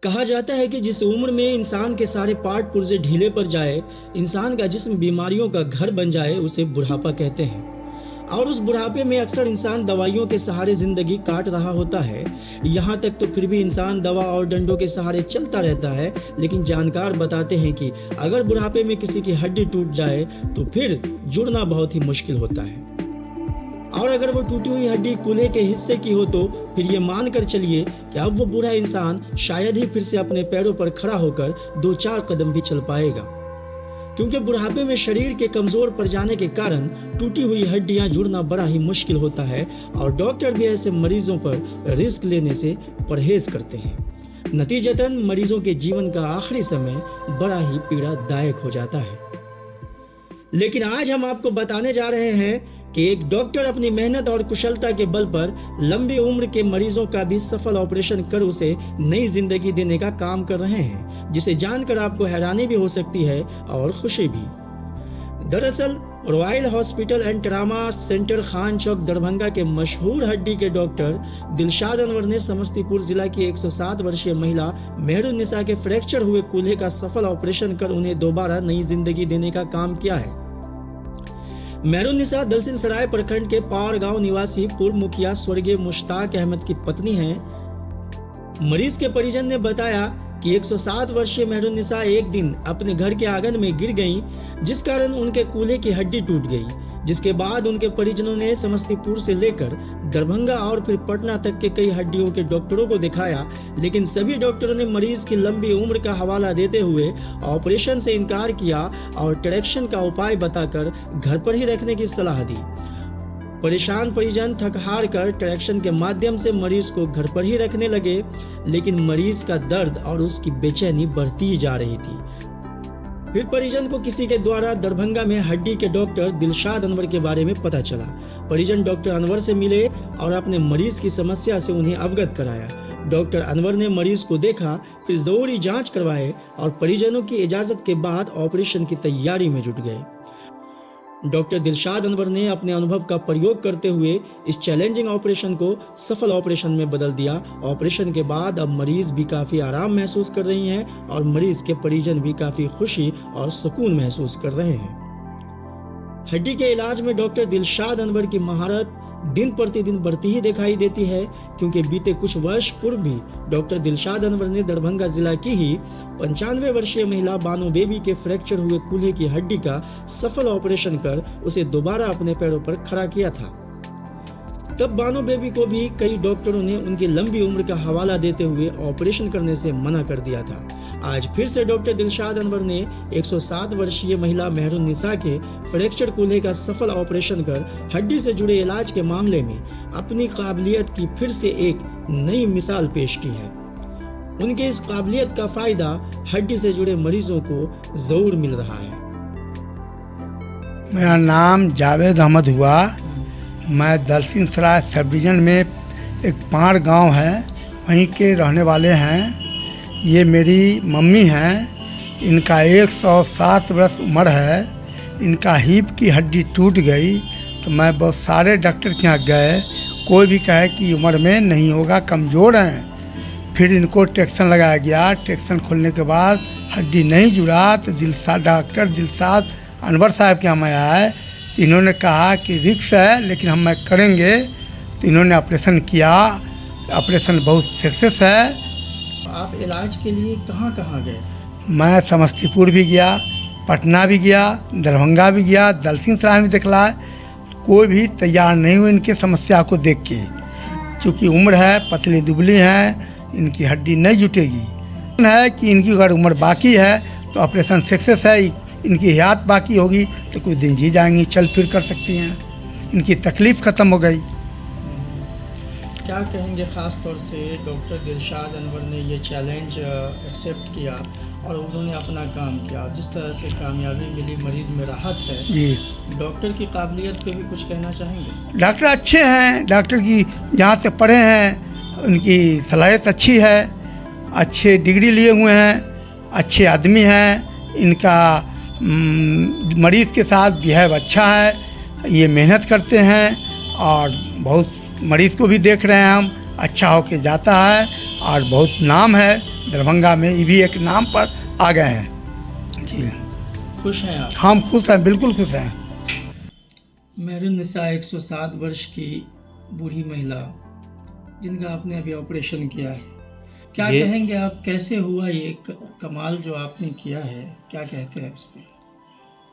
कहा जाता है कि जिस उम्र में इंसान के सारे पार्ट पुर्जे ढीले पड़ जाए, इंसान का जिस्म बीमारियों का घर बन जाए, उसे बुढ़ापा कहते हैं। और उस बुढ़ापे में अक्सर इंसान दवाइयों के सहारे जिंदगी काट रहा होता है। यहाँ तक तो फिर भी इंसान दवा और डंडों के सहारे चलता रहता है, लेकिन जानकार बताते हैं कि अगर बुढ़ापे में किसी की हड्डी टूट जाए तो फिर जुड़ना बहुत ही मुश्किल होता है। और अगर वो टूटी हुई हड्डी कूल्हे के हिस्से की हो तो फिर ये मान कर चलिए कि अब वो बूढ़ा इंसान शायद ही फिर से अपने पैरों पर खड़ा होकर 2-4 कदम भी चल पाएगा, क्योंकि बुढ़ापे में शरीर के कमजोर पड़ जाने के कारण टूटी हुई हड्डियां जुड़ना बड़ा ही मुश्किल होता है और डॉक्टर भी ऐसे मरीजों पर रिस्क लेने से परहेज करते हैं। नतीजतन मरीजों के जीवन का आखिरी समय बड़ा ही पीड़ादायक हो जाता है। लेकिन आज हम आपको बताने जा रहे हैं कि एक डॉक्टर अपनी मेहनत और कुशलता के बल पर लंबी उम्र के मरीजों का भी सफल ऑपरेशन कर उसे नई जिंदगी देने का काम कर रहे हैं, जिसे जानकर आपको हैरानी भी हो सकती है और खुशी भी। दरअसल royal hospital and trauma centre Khan Chowk Darbhanga के मशहूर हड्डी के डॉक्टर दिलशाद अनवर ने समस्तीपुर जिला की 107 वर्षीय महिला मेहरुन्निसा के फ्रैक्चर हुए कूल्हे का सफल ऑपरेशन कर उन्हें दोबारा नई जिंदगी देने का काम किया है। मेहरुन्निसा दलसिंह सराय प्रखंड के पावर गांव निवासी पूर्व मुखिया स्वर्गीय मुश्ताक अहमद की पत्नी हैं। मरीज के परिजन ने बताया कि 107 वर्षीय मेहरुन्निसा एक दिन अपने घर के आंगन में गिर गईं, जिस कारण उनके कूल्हे की हड्डी टूट गई, जिसके बाद उनके परिजनों ने समस्तीपुर से लेकर दरभंगा और फिर पटना तक के कई हड्डियों के डॉक्टरों को दिखाया, लेकिन सभी डॉक्टरों ने मरीज की लंबी उम्र का हवाला देते हुए ऑपरेशन से इनकार किया और ट्रैक्शन का उपाय बताकर घर पर ही रखने की सलाह दी। परेशान परिजन थक हार कर ट्रैक्शन के माध्यम से मरीज को घर पर ही रखने लगे, लेकिन मरीज का दर्द और उसकी बेचैनी बढ़ती ही जा रही थी। फिर परिजन को किसी के द्वारा दरभंगा में हड्डी के डॉक्टर दिलशाद अनवर के बारे में पता चला। परिजन डॉक्टर अनवर से मिले और अपने मरीज की समस्या से उन्हें अवगत कराया। डॉक्टर अनवर ने मरीज को देखा, फिर जरूरी जांच करवाए और परिजनों की इजाजत के बाद ऑपरेशन की तैयारी में जुट गए। डॉक्टर दिलशाद अनवर ने अपने अनुभव का प्रयोग करते हुए इस चैलेंजिंग ऑपरेशन को सफल ऑपरेशन में बदल दिया। ऑपरेशन के बाद अब मरीज भी काफी आराम महसूस कर रही हैं और मरीज के परिजन भी काफी खुशी और सुकून महसूस कर रहे हैं। हड्डी के इलाज में डॉक्टर दिलशाद अनवर की महारत दिन प्रतिदिन बढ़ती ही दिखाई देती है, क्योंकि बीते कुछ वर्ष पूर्व भी डॉक्टर दिलशाद अनवर ने दरभंगा जिला की ही 95 वर्षीय महिला बानो बेबी के फ्रैक्चर हुए कूल्हे की हड्डी का सफल ऑपरेशन कर उसे दोबारा अपने पैरों पर खड़ा किया था। तब बानो बेबी को भी कई डॉक्टरों ने उनकी लंबी उम्र का हवाला देते हुए ऑपरेशन करने से मना कर दिया था। आज फिर से डॉक्टर दिलशाद अनवर ने 107 वर्षीय महिला मेहरुन्निसा के फ्रैक्चर कूल्हे का सफल ऑपरेशन कर हड्डी से जुड़े इलाज के मामले में अपनी काबिलियत की फिर से एक नई मिसाल पेश की है। उनके इस काबिलियत का फायदा हड्डी से जुड़े मरीजों को जरूर मिल रहा है। मेरा नाम जावेद अहमद हुआ। मैं दलसिंह सराय सब डिवीजन में एक पाड़ गांव है, वहीं के रहने वाले हैं। ये मेरी मम्मी हैं, इनका 107 वर्ष उम्र है। इनका हिप की हड्डी टूट गई तो मैं बहुत सारे डॉक्टर के यहाँ गए, कोई भी कहे कि उम्र में नहीं होगा, कमज़ोर हैं। फिर इनको ट्रैक्शन लगाया गया। ट्रैक्शन खोलने के बाद हड्डी नहीं जुड़ा तो डॉक्टर दिलशाद अनवर साहब के यहाँ मैं आए। इन्होंने कहा कि रिक्स है लेकिन हम करेंगे, तो इन्होंने ऑपरेशन किया। ऑपरेशन बहुत सक्सेस है। आप इलाज के लिए कहाँ कहाँ गए? मैं समस्तीपुर भी गया, पटना भी गया, दरभंगा भी गया, दलसिंह सराय में दिखला। कोई भी तैयार नहीं हुई इनके समस्या को देख के, क्योंकि उम्र है, पतली दुबली हैं, इनकी हड्डी नहीं जुटेगी। है कि इनकी अगर उम्र बाकी है तो ऑपरेशन सक्सेस है, इनकी हयात बाकी होगी तो कुछ दिन जी जाएंगी, चल फिर कर सकती हैं। इनकी तकलीफ़ ख़त्म हो गई। क्या कहेंगे ख़ास तौर से डॉक्टर दिलशाद अनवर ने ये चैलेंज एक्सेप्ट किया और उन्होंने अपना काम किया, जिस तरह से कामयाबी मिली, मरीज़ में राहत है जी। डॉक्टर की काबिलियत पे भी कुछ कहना चाहेंगे? डॉक्टर अच्छे हैं, डॉक्टर की जहाँ से पढ़े हैं उनकी सलाहियत अच्छी है, अच्छे डिग्री लिए हुए हैं, अच्छे आदमी हैं। इनका मरीज़ के साथ बिहेव अच्छा है, ये मेहनत करते हैं और बहुत मरीज़ को भी देख रहे हैं हम, अच्छा होके जाता है और बहुत नाम है दरभंगा में, ये भी एक नाम पर आ गए हैं जी। खुश हैं आप? हम खुश हैं, बिल्कुल खुश हैं। मेहरुन्निसा 107 वर्ष की बूढ़ी महिला जिनका आपने अभी ऑपरेशन किया है, क्या कहेंगे आप, कैसे हुआ ये कमाल जो आपने किया है, क्या कहते हैं उसमें?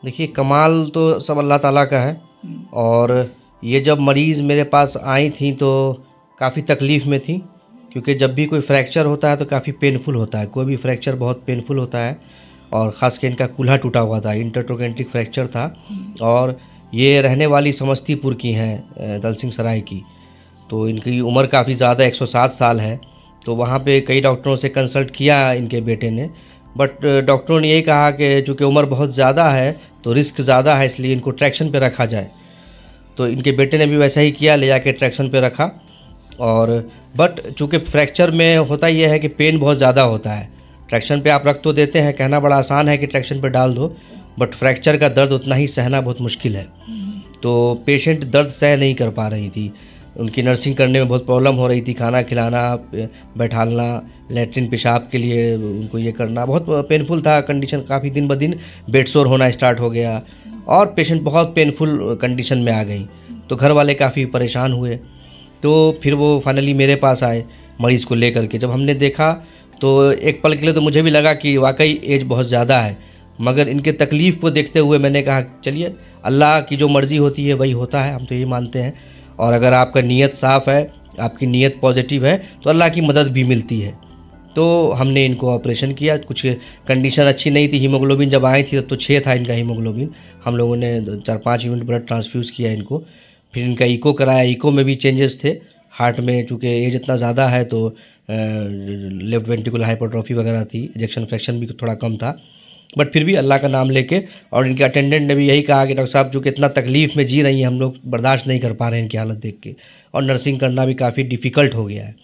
देखिए, कमाल तो सब अल्लाह ताला का है। और ये जब मरीज़ मेरे पास आई थी तो काफ़ी तकलीफ़ में थी, क्योंकि जब भी कोई फ्रैक्चर होता है तो काफ़ी पेनफुल होता है। कोई भी फ्रैक्चर बहुत पेनफुल होता है, और ख़ास कर इनका कूल्हा टूटा हुआ था, इंटरट्रोगेंट्रिक फ्रैक्चर था। और ये रहने वाली समस्तीपुर की हैं, दलसिंह सराय की। तो इनकी उम्र काफ़ी ज़्यादा 107 साल है। तो वहाँ पे कई डॉक्टरों से कंसल्ट किया इनके बेटे ने, बट डॉक्टरों ने यही कहा कि चूँकि उम्र बहुत ज़्यादा है तो रिस्क ज़्यादा है, इसलिए इनको ट्रैक्शन पे रखा जाए। तो इनके बेटे ने भी वैसा ही किया, ले जाके ट्रैक्शन पे रखा। और बट चूँकि फ्रैक्चर में होता यह है कि पेन बहुत ज़्यादा होता है। ट्रैक्शन पे आप रख तो देते हैं, कहना बड़ा आसान है कि ट्रैक्शन पे डाल दो, बट फ्रैक्चर का दर्द उतना ही सहना बहुत मुश्किल है। तो पेशेंट दर्द सह नहीं कर पा रही थी, उनकी नर्सिंग करने में बहुत प्रॉब्लम हो रही थी। खाना खिलाना, बैठालना, लैट्रिन पेशाब के लिए उनको ये करना बहुत पेनफुल था। कंडीशन काफ़ी दिन ब दिन बेड सोर होना स्टार्ट हो गया, और पेशेंट बहुत पेनफुल कंडीशन में आ गई। तो घर वाले काफ़ी परेशान हुए। तो फिर वो फाइनली मेरे पास आए मरीज़ को लेकर के। जब हमने देखा तो एक पल के लिए तो मुझे भी लगा कि वाकई एज बहुत ज़्यादा है, मगर इनके तकलीफ़ को देखते हुए मैंने कहा चलिए, अल्लाह की जो मर्ज़ी होती है वही होता है, हम तो ये मानते हैं। और अगर आपका नीयत साफ़ है, आपकी नीयत पॉजिटिव है, तो अल्लाह की मदद भी मिलती है। तो हमने इनको ऑपरेशन किया। कुछ कंडीशन अच्छी नहीं थी, हीमोग्लोबिन जब आई थी तब तो 6 था इनका हीमोग्लोबिन। हम लोगों ने 4-5 यूनिट ब्लड ट्रांसफ्यूज़ किया इनको। फिर इनका ईको कराया, ईको में भी चेंजेस थे हार्ट में, चूँकि एज इतना ज़्यादा है तो लेफ्ट वेंट्रिकुलर हाइपरट्रॉफी वगैरह थी, इजेक्शन फ्रैक्शन भी थोड़ा कम था। बट फिर भी अल्लाह का नाम लेके, और इनके अटेंडेंट ने भी यही कहा कि डॉक्टर साहब जो कि इतना तकलीफ़ में जी रही हैं, हम लोग बर्दाश्त नहीं कर पा रहे हैं इनकी हालत देख के, और नर्सिंग करना भी काफ़ी डिफ़िकल्ट हो गया है।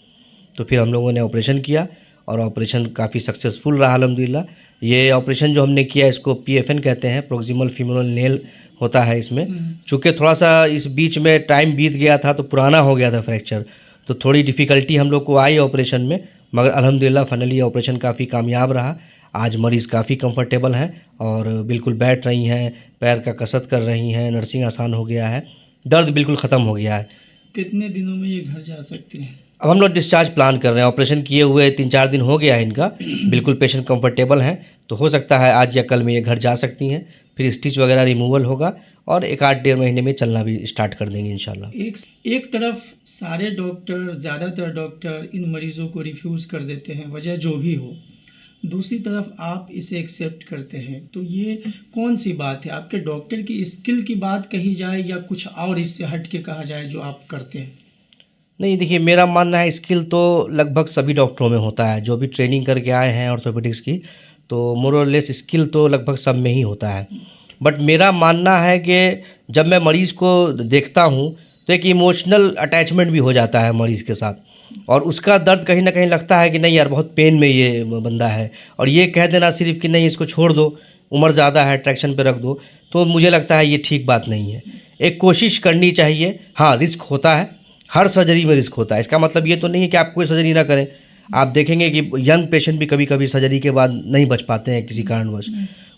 तो फिर हम लोगों ने ऑपरेशन किया, और ऑपरेशन काफ़ी सक्सेसफुल रहा अल्हम्दुलिल्लाह। ये ऑपरेशन जो हमने किया इसको PFN कहते हैं, प्रॉक्सिमल फीमोरल नेल होता है इसमें। चूँकि थोड़ा सा इस बीच में टाइम बीत गया था तो पुराना हो गया था फ्रैक्चर, तो थोड़ी डिफ़िकल्टी हम लोग को आई ऑपरेशन में, मगर अल्हम्दुलिल्लाह फाइनली ऑपरेशन काफ़ी कामयाब रहा। आज मरीज़ काफ़ी कंफर्टेबल हैं और बिल्कुल बैठ रही हैं, पैर का कसरत कर रही हैं, नर्सिंग आसान हो गया है, दर्द बिल्कुल ख़त्म हो गया है। कितने दिनों में ये घर जा सकते हैं? अब हम लोग डिस्चार्ज प्लान कर रहे हैं। ऑपरेशन किए हुए 3-4 दिन हो गया है इनका, बिल्कुल पेशेंट कंफर्टेबल हैं, तो हो सकता है आज या कल में ये घर जा सकती हैं। फिर स्टिच वगैरह रिमूवल होगा, और 1-8 महीने में चलना भी स्टार्ट कर देंगे इंशाल्लाह। एक तरफ सारे डॉक्टर, ज़्यादातर डॉक्टर इन मरीज़ों को रिफ्यूज़ कर देते हैं, वजह जो भी हो, दूसरी तरफ आप इसे एक्सेप्ट करते हैं, तो ये कौन सी बात है? आपके डॉक्टर की स्किल की बात कही जाए, या कुछ और इससे हट के कहा जाए जो आप करते हैं? नहीं, देखिए, मेरा मानना है स्किल तो लगभग सभी डॉक्टरों में होता है, जो भी ट्रेनिंग करके आए हैं ऑर्थोपेडिक्स की, तो मोर और लेस स्किल तो लगभग सब में ही होता है। बट मेरा मानना है कि जब मैं मरीज़ को देखता हूँ तो एक इमोशनल अटैचमेंट भी हो जाता है मरीज़ के साथ, और उसका दर्द कहीं ना कहीं लगता है कि नहीं यार, बहुत पेन में ये बंदा है, और ये कह देना सिर्फ कि नहीं इसको छोड़ दो, उम्र ज़्यादा है, ट्रैक्शन पे रख दो, तो मुझे लगता है ये ठीक बात नहीं है। एक कोशिश करनी चाहिए। हाँ, रिस्क होता है, हर सर्जरी में रिस्क होता है। इसका मतलब ये तो नहीं है कि आप कोई सर्जरी ना करें। आप देखेंगे कि यंग पेशेंट भी कभी कभी सर्जरी के बाद नहीं बच पाते हैं किसी कारणवश,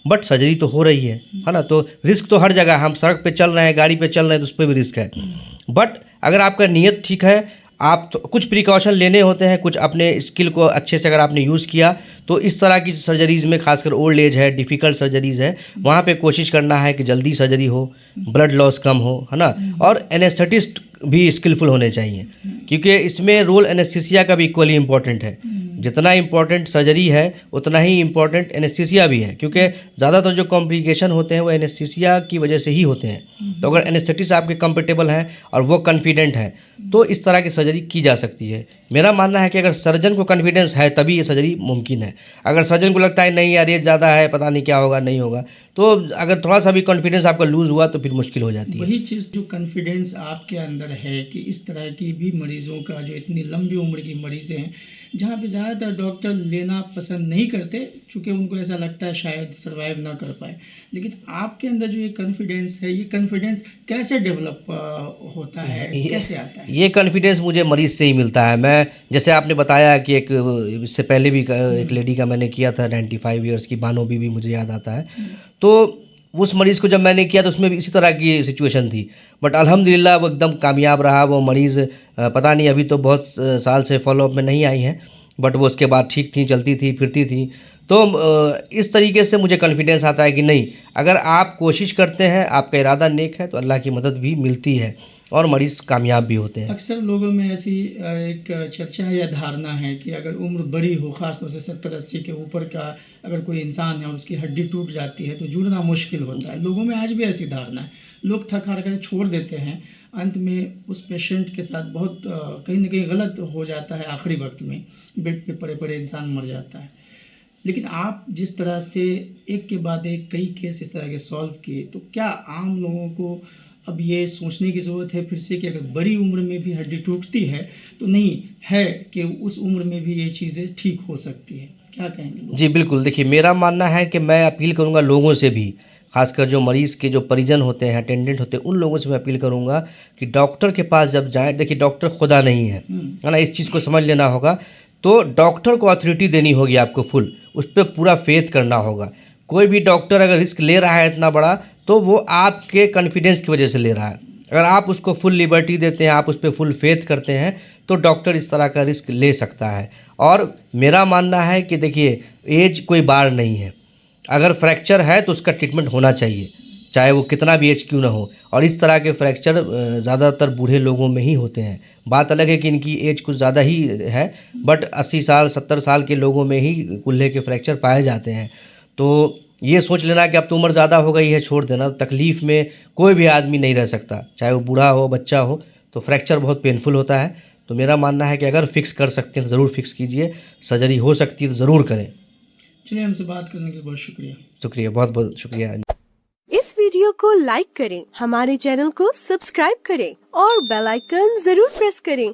बट सर्जरी तो हो रही है ना। तो रिस्क तो हर जगह, हम सड़क पे चल रहे हैं, गाड़ी पे चल रहे हैं, तो उस पर भी रिस्क है। बट अगर आपका नीयत ठीक है, आप तो कुछ प्रिकॉशन लेने होते हैं, कुछ अपने स्किल को अच्छे से अगर आपने यूज़ किया, तो इस तरह की सर्जरीज़ में, खासकर ओल्ड एज है, डिफ़िकल्ट सर्जरीज़ है, वहाँ पे कोशिश करना है कि जल्दी सर्जरी हो, ब्लड लॉस कम हो, है ना। और एनेस्थेटिस्ट भी स्किलफुल होने चाहिए, क्योंकि इसमें रोल एनेस्थीसिया का भी इक्वली इम्पॉर्टेंट है। जितना इम्पोर्टेंट सर्जरी है उतना ही इम्पोर्टेंट एनेस्थीसिया भी है, क्योंकि ज़्यादातर जो कॉम्प्लिकेशन होते हैं वो एनेस्थीसिया की वजह से ही होते हैं। तो अगर एनेस्थेटिस्ट आपके कंफर्टेबल हैं और वो कॉन्फिडेंट है, तो इस तरह की सर्जरी की जा सकती है। मेरा मानना है कि अगर सर्जन को कॉन्फिडेंस है तभी ये सर्जरी मुमकिन है। अगर सर्जन को लगता है नहीं यार ये ज़्यादा है, पता नहीं क्या होगा, नहीं होगा, तो अगर थोड़ा सा भी कॉन्फिडेंस आपका लूज़ हुआ तो फिर मुश्किल हो जाती है। वही चीज़ जो कॉन्फिडेंस आपके अंदर है कि इस तरह की भी मरीज़ों का, जो इतनी लंबी उम्र की मरीज़ें हैं, जहाँ पे ज़्यादातर डॉक्टर लेना पसंद नहीं करते, चूँकि उनको ऐसा लगता है शायद सर्वाइव ना कर पाए, लेकिन आपके अंदर जो ये कॉन्फिडेंस है, ये कॉन्फिडेंस कैसे डेवलप होता है, कैसे आता है? ये कॉन्फिडेंस मुझे मरीज़ से ही मिलता है। मैं जैसे आपने बताया कि एक इससे पहले भी एक लेडी का मैंने किया था 95 इयर्स की, बानो बीबी मुझे याद आता है। तो उस मरीज़ को जब मैंने किया तो उसमें भी इसी तरह की सिचुएशन थी, बट अल्हम्दुलिल्लाह वो एकदम कामयाब रहा। वो मरीज़ पता नहीं अभी तो बहुत साल से फॉलोअप में नहीं आई हैं, बट वो उसके बाद ठीक थी, चलती थी, फिरती थी। तो इस तरीके से मुझे कॉन्फिडेंस आता है कि नहीं, अगर आप कोशिश करते हैं, आपका इरादा नेक है, तो अल्लाह की मदद भी मिलती है और मरीज़ कामयाब भी होते हैं। अक्सर लोगों में ऐसी एक चर्चा या धारणा है कि अगर उम्र बड़ी हो, ख़ासतौर से 70-80 के ऊपर का अगर कोई इंसान है और उसकी हड्डी टूट जाती है तो जुड़ना मुश्किल होता है। लोगों में आज भी ऐसी धारणा है, लोग थक हार कर छोड़ देते हैं, अंत में उस पेशेंट के साथ बहुत कहीं ना कहीं गलत हो जाता है, आखिरी वक्त में बेड पे पड़े पड़े इंसान मर जाता है। लेकिन आप जिस तरह से एक के बाद एक कई केस इस तरह के सॉल्व किए, तो क्या आम लोगों को अब ये सोचने की ज़रूरत है फिर से कि अगर बड़ी उम्र में भी हड्डी टूटती है तो नहीं है कि उस उम्र में भी ये चीज़ें ठीक हो सकती है? क्या कहेंगे? जी बिल्कुल, देखिए मेरा मानना है कि मैं अपील करूँगा लोगों से भी, ख़ासकर जो मरीज़ के जो परिजन होते हैं, अटेंडेंट होते हैं, उन लोगों से मैं अपील करूँगा कि डॉक्टर के पास जब जाएँ, देखिए डॉक्टर खुदा नहीं है ना? इस चीज़ को समझ लेना होगा। तो डॉक्टर को अथॉरिटी देनी होगी आपको फुल, उस पे पूरा फ़ेथ करना होगा। कोई भी डॉक्टर अगर रिस्क ले रहा है इतना बड़ा, तो वो आपके कॉन्फिडेंस की वजह से ले रहा है। अगर आप उसको फुल लिबर्टी देते हैं, आप उस पे फुल फ़ेथ करते हैं, तो डॉक्टर इस तरह का रिस्क ले सकता है। और मेरा मानना है कि देखिए एज कोई बार नहीं है, अगर फ्रैक्चर है तो उसका ट्रीटमेंट होना चाहिए, चाहे वो कितना भी एज क्यों ना हो। और इस तरह के फ्रैक्चर ज़्यादातर बूढ़े लोगों में ही होते हैं। बात अलग है कि इनकी एज कुछ ज़्यादा ही है, बट 80 साल 70 साल के लोगों में ही कूल्हे के फ्रैक्चर पाए जाते हैं। तो ये सोच लेना कि अब तो उम्र ज़्यादा हो गई है, छोड़ देना। तकलीफ़ में कोई भी आदमी नहीं रह सकता, चाहे वो बूढ़ा हो, बच्चा हो। तो फ्रैक्चर बहुत पेनफुल होता है। तो मेरा मानना है कि अगर फ़िक्स कर सकते हैं तो ज़रूर फ़िक्स कीजिए, सर्जरी हो सकती है तो ज़रूर करें। चलिए, हमसे बात करने के लिए बहुत शुक्रिया। शुक्रिया, बहुत-बहुत शुक्रिया। इस वीडियो को लाइक करें, हमारे चैनल को सब्सक्राइब करें और बेल आइकन जरूर प्रेस करें